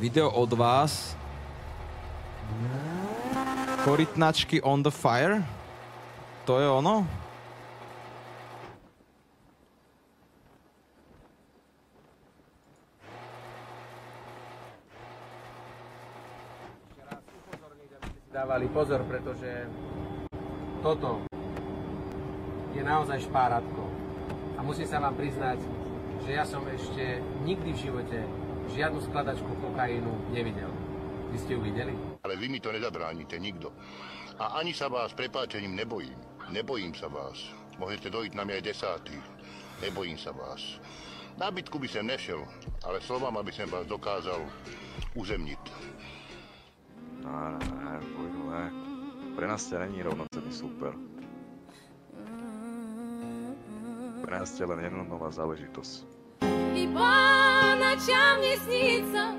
Video od vás. Korytnačky on the fire. To je ono? Dávali pozor, pretože toto je naozaj špáratko. A musím sa vám priznať, že ja som ešte nikdy v živote žiadnu skladačku kokainu nevidel. Vy ste ju videli? Ale vy mi to nezabránite, nikto. A ani sa vás prepáčením nebojím. Nebojím sa vás. Môžete dojít na mňa aj desátý. Nebojím sa vás. Na bitku by som nešiel, ale slovama by som vás dokázal uzemniť. Ne, pojdu, ne. Pre nás tě není rovnocenný super. Pre nás tě len jedna nová záležitosť. И по ночам мне снится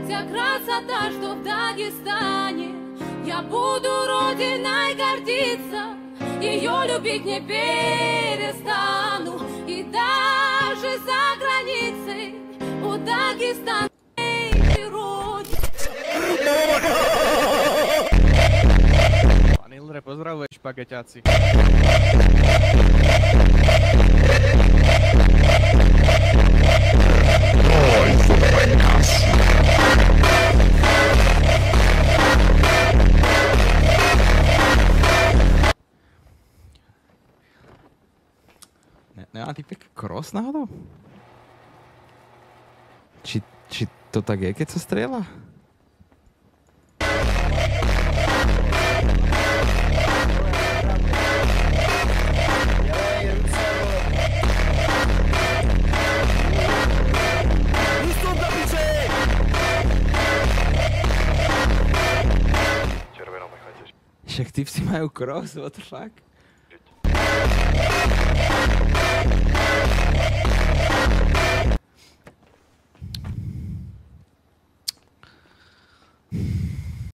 вся красота, что в Дагестане. Я буду родиной гордиться, ее любить не перестану. И даже за границей у Дагестана природе. Pán Ildre, pozdravuje špageťáci. Nemá typek cross náhodou? Či to tak je, keď sa strieľa? Však typci majú cross, what the fuck?